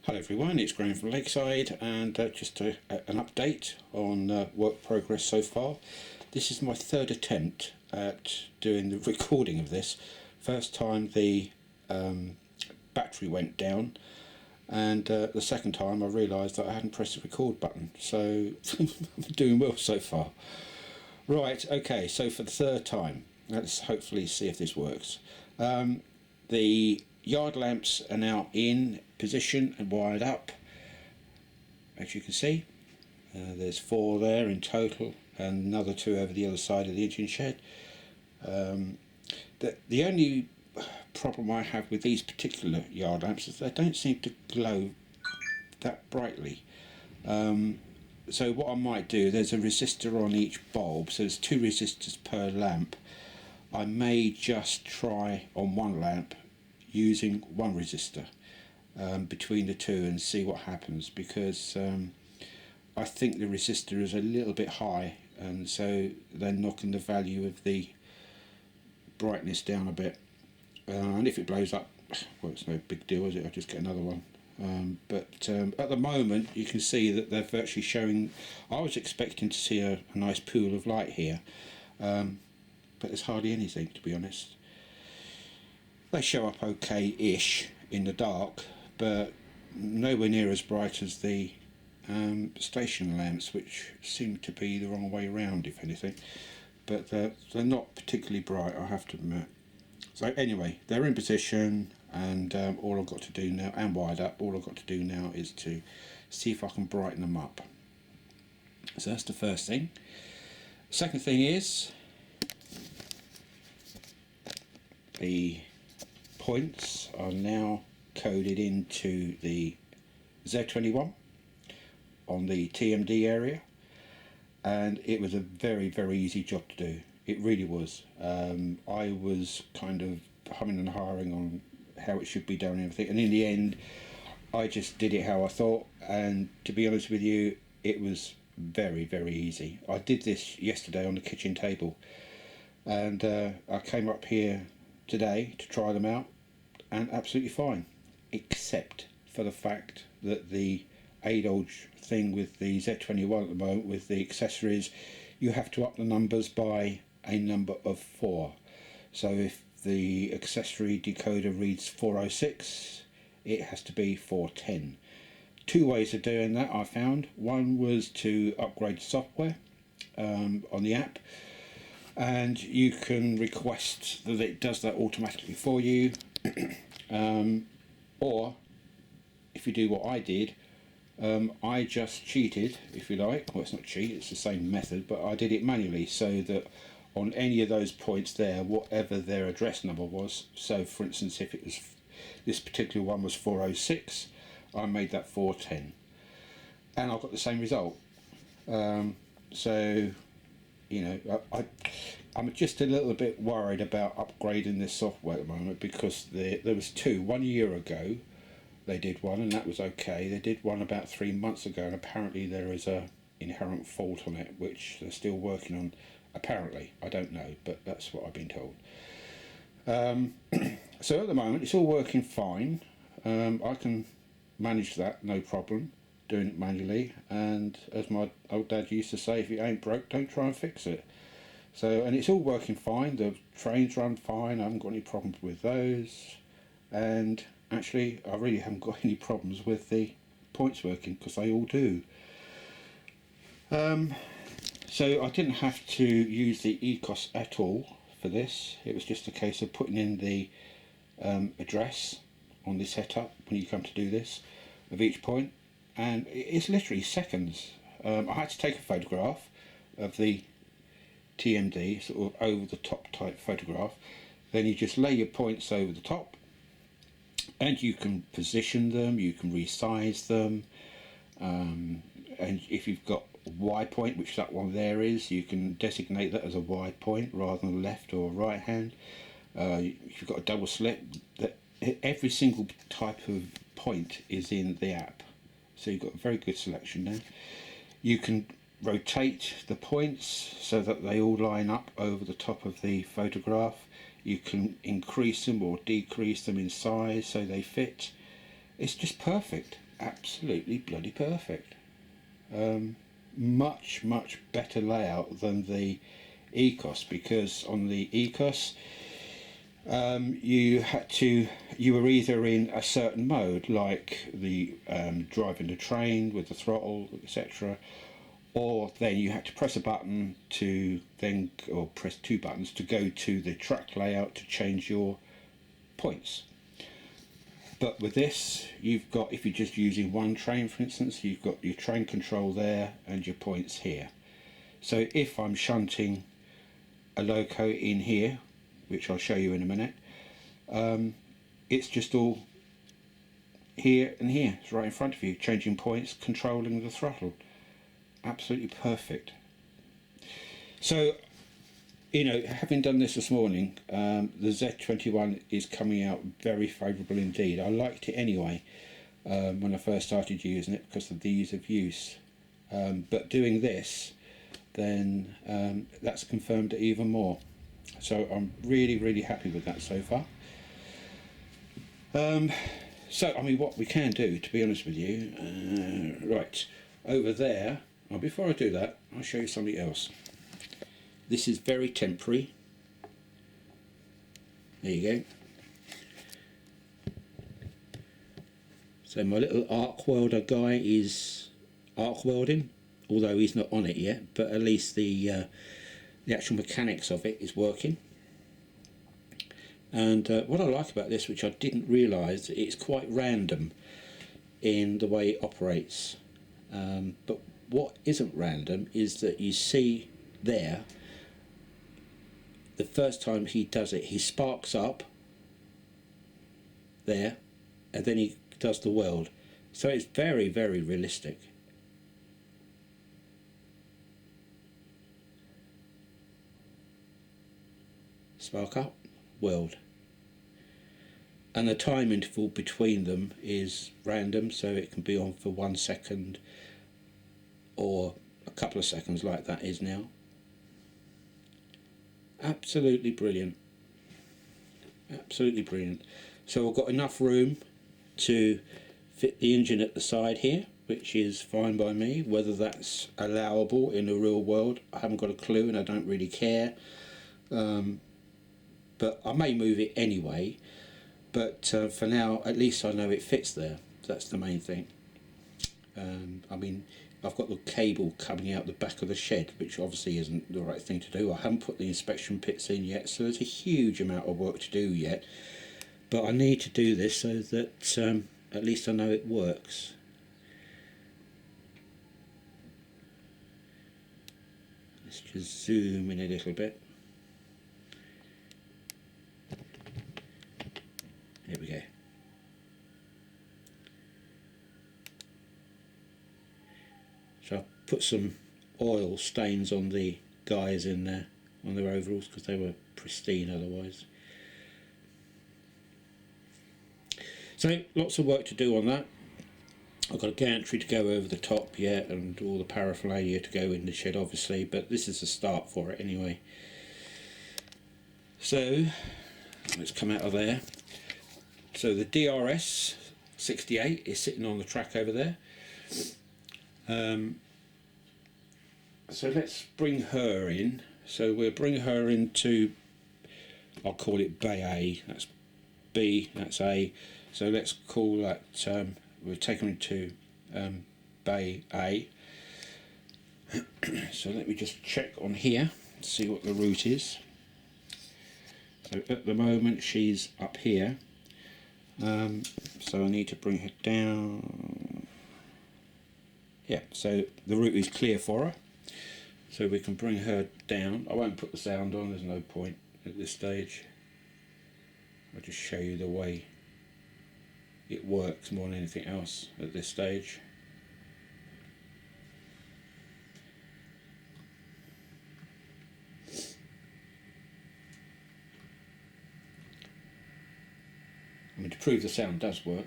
Hello everyone, it's Graham from Lakeside, and just an update on work progress so far. This is my third attempt at doing the recording of this. First time the battery went down, and the second time I realised that I hadn't pressed the record button, so I'm doing well so far. Right, okay, so for the third time, let's hopefully see if this works. The yard lamps are now in position and wired up, as you can see. There's 4 there in total and another 2 over the other side of the engine shed. The only problem I have with these particular yard lamps is they don't seem to glow that brightly. So what I might do, there's a resistor on each bulb, so there's 2 resistors per lamp. I may just try on one lamp using 1 resistor between the 2 and see what happens, because I think the resistor is a little bit high, and so they're knocking the value of the brightness down a bit, and if it blows up, well, it's no big deal, is it? I'll just get another one. But at the moment you can see that they're virtually showing. I was expecting to see a nice pool of light here, but there's hardly anything, to be honest. They show up okay-ish in the dark, but nowhere near as bright as the station lamps, which seem to be the wrong way around, if anything. But they're not particularly bright, I have to admit. So anyway, they're in position, and all I've got to do now, and wired up, all I've got to do now is to see if I can brighten them up. So that's the first thing. Second thing is the points are now coded into the Z21 on the TMD area, and it was a very easy job to do. It really was. I was kind of humming and hawing on how it should be done and everything, and in the end I just did it how I thought, and to be honest with you, it was very easy. I did this yesterday on the kitchen table, and I came up here today to try them out, and absolutely fine, except for the fact that the age-old thing with the Z21 at the moment, with the accessories, you have to up the numbers by a number of 4. So if the accessory decoder reads 406, it has to be 410. 2 ways of doing that I found. One was to upgrade the software on the app, and you can request that it does that automatically for you. Or if you do what I did, I just cheated, if you like. Well, it's not cheat, it's the same method, but I did it manually, so that on any of those points there, whatever their address number was, so for instance if it was, this particular one was 406, I made that 410, and I got the same result. So you know, I'm just a little bit worried about upgrading this software at the moment, because there was 2. 1 year ago they did one, and that was okay. They did one about 3 months ago, and apparently there is a inherent fault on it, which they're still working on. Apparently, I don't know, but that's what I've been told. So at the moment it's all working fine. I can manage that, no problem, doing it manually, and as my old dad used to say, if it ain't broke, don't try and fix it. So, and it's all working fine. The trains run fine, I haven't got any problems with those, and actually I really haven't got any problems with the points working, because they all do. So I didn't have to use the ECOS at all for this. It was just a case of putting in the address on the setup when you come to do this of each point, and it's literally seconds. I had to take a photograph of the TMD, sort of over the top type photograph. Then you just lay your points over the top, and you can position them, you can resize them, and if you've got Y point, which that one there is, you can designate that as a Y point rather than left or right hand. If you've got a double slip, that every single type of point is in the app, so you've got a very good selection there. You can rotate the points so that they all line up over the top of the photograph. You can increase them or decrease them in size so they fit. It's just perfect. absolutely bloody perfect. Much better layout than the Ecos, because on the Ecos you were either in a certain mode, like the driving the train with the throttle, etc., or then you had to press a button to then, or press two buttons to go to the track layout to change your points. But with this, you've got, if you're just using one train, for instance, you've got your train control there and your points here. So if I'm shunting a loco in here, which I'll show you in a minute, it's just all here and here. It's right in front of you, changing points, controlling the throttle. Absolutely perfect. So, you know, having done this morning, the Z21 is coming out very favourable indeed. I liked it anyway when I first started using it because of the ease of use. But doing this, then that's confirmed it even more. So I'm really happy with that so far. So, I mean, what we can do, to be honest with you, right, over there, well, before I do that, I'll show you something else. This is very temporary. There you go. So my little arc welder guy is arc welding, although he's not on it yet, but at least the actual mechanics of it is working. And what I like about this, which I didn't realise, it's quite random in the way it operates. But what isn't random is that you see there, the first time he does it, he sparks up there, and then he does the weld. So it's very realistic. Spark up, weld. And the time interval between them is random, so it can be on for 1 second or a couple of seconds like that is now. Absolutely brilliant. Absolutely brilliant. So I've got enough room to fit the engine at the side here, which is fine by me. Whether that's allowable in the real world, I haven't got a clue, and I don't really care. But I may move it anyway. But for now, at least I know it fits there. That's the main thing. I mean, I've got the cable coming out the back of the shed, which obviously isn't the right thing to do. I haven't put the inspection pits in yet, so there's a huge amount of work to do yet. But I need to do this so that at least I know it works. Let's just zoom in a little bit. There we go. So I put some oil stains on the guys in there, on their overalls, because they were pristine otherwise. So lots of work to do on that. I've got a gantry to go over the top yet, and all the paraphernalia to go in the shed obviously, but this is a start for it anyway. So let's come out of there. So the DRS 68 is sitting on the track over there. So let's bring her in. So we'll bring her into, I'll call it Bay A. That's B, that's A. So let's call that, we'll take her into Bay A. So let me just check on here, see what the route is. So at the moment she's up here. So I need to bring her down. Yeah, so the route is clear for her, so we can bring her down. I won't put the sound on, there's no point at this stage. I'll just show you the way it works more than anything else at this stage. I mean, to prove the sound does work.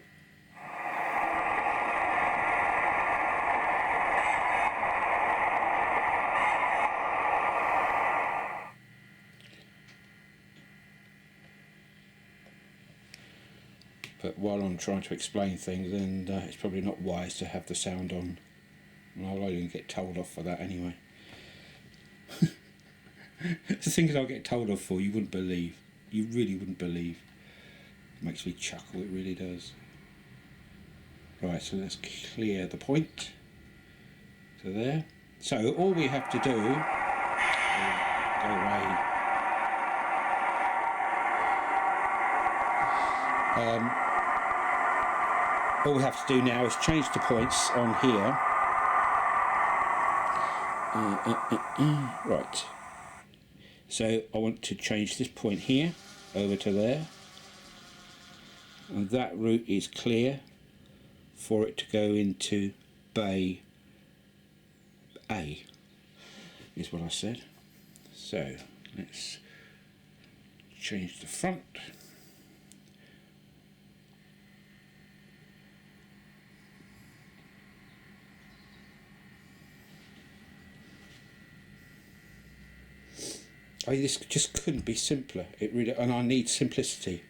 but while I'm trying to explain things, then it's probably not wise to have the sound on, and I'll only get told off for that anyway. The things I'll get told off for, you wouldn't believe. You really wouldn't believe. It makes me chuckle, it really does. Right, so let's clear the point. So there. So all we have to do, go away. All we have to do now is change the points on here. Right. So I want to change this point here over to there, and that route is clear for it to go into bay A, is what I said. So let's change the front. This just couldn't be simpler. It really, and I need simplicity.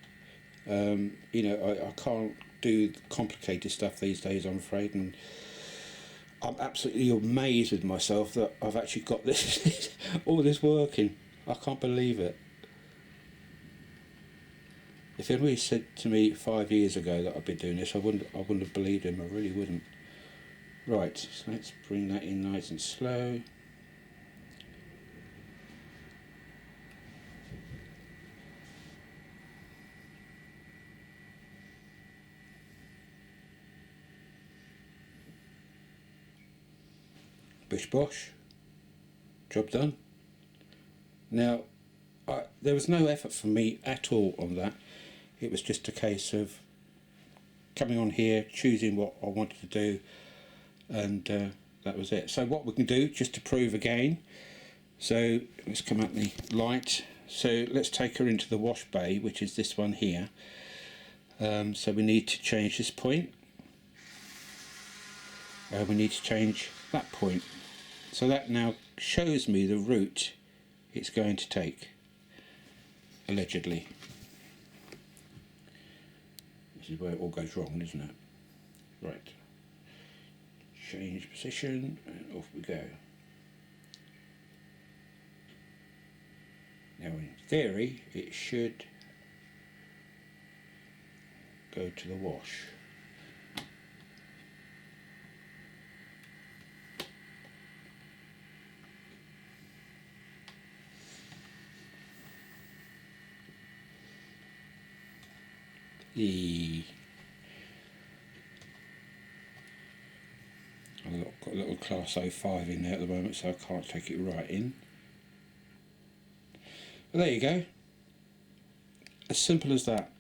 You know, I can't do complicated stuff these days, I'm afraid, and I'm absolutely amazed with myself that I've actually got this all this working. I can't believe it. If anybody said to me 5 years ago that I'd be doing this, I wouldn't have believed him. I really wouldn't. Right, so let's bring that in nice and slow. Bish bosh, job done. Now, there was no effort from me at all on that. It was just a case of coming on here, choosing what I wanted to do, and that was it. So what we can do, just to prove again, so let's come up the light. So let's take her into the wash bay, which is this one here. So we need to change this point. We need to change that point. So that now shows me the route it's going to take, allegedly. This is where it all goes wrong, isn't it? Right. Change position, and off we go. Now in theory, it should go to the wash. I've got a little class 05 in there at the moment, so I can't take it right in. But there you go. As simple as that.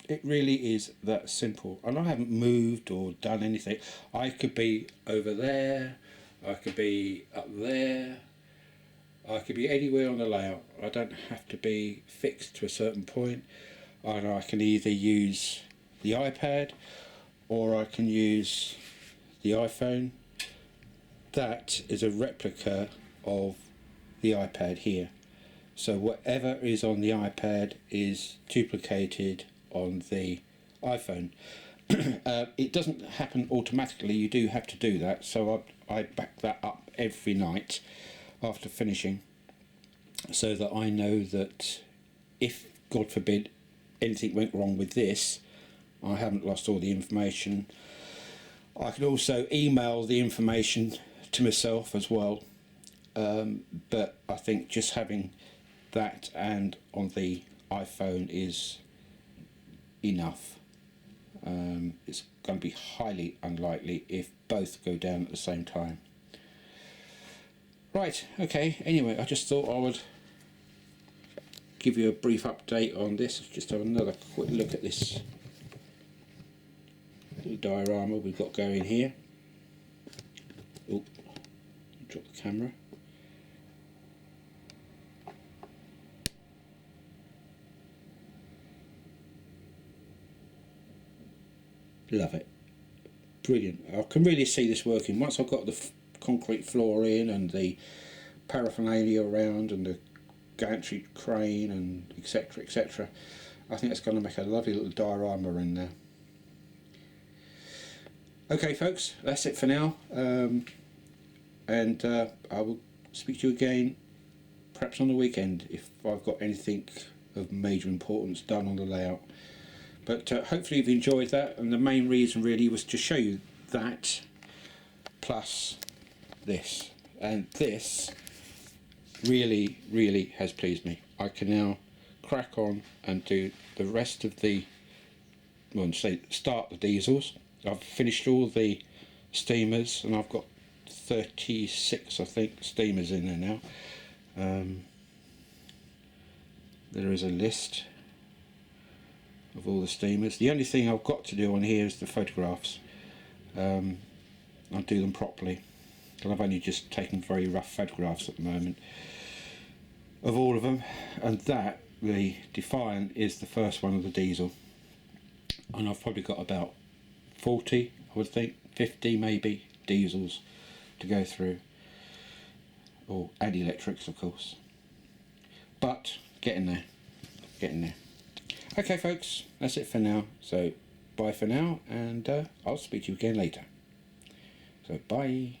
It really is that simple. And I haven't moved or done anything. I could be over there, I could be up there, I could be anywhere on the layout. I don't have to be fixed to a certain point. And I can either use the iPad or I can use the iPhone. That is a replica of the iPad here. So whatever is on the iPad is duplicated on the iPhone. It doesn't happen automatically, you do have to do that, so I back that up every night after finishing, so that I know that if, God forbid, anything went wrong with this, I haven't lost all the information. I can also email the information to myself as well, but I think just having that and on the iPhone is enough. It's going to be highly unlikely if both go down at the same time. Right, okay, anyway, I just thought I would give you a brief update on this. Just have another quick look at this little diorama we've got going here. Oh, drop the camera. Love it. Brilliant. I can really see this working. Once I've got the concrete floor in and the paraphernalia around and the gantry crane and etc, etc, I think it's going to make a lovely little diorama in there. Okay folks, that's it for now, and I will speak to you again perhaps on the weekend if I've got anything of major importance done on the layout. But hopefully you've enjoyed that, and the main reason really was to show you that plus this, and this really has pleased me. I can now crack on and do the rest of the, well, start the diesels. I've finished all the steamers, and I've got 36 I think steamers in there now. There is a list of all the steamers. The only thing I've got to do on here is the photographs. I'll do them properly, and I've only just taken very rough photographs at the moment of all of them. And that, the Defiant, is the first one of the diesel, and I've probably got about 40, I would think, 50 maybe, diesels to go through, and electrics of course, but getting there. Okay folks, that's it for now, so bye for now, and I'll speak to you again later. So bye.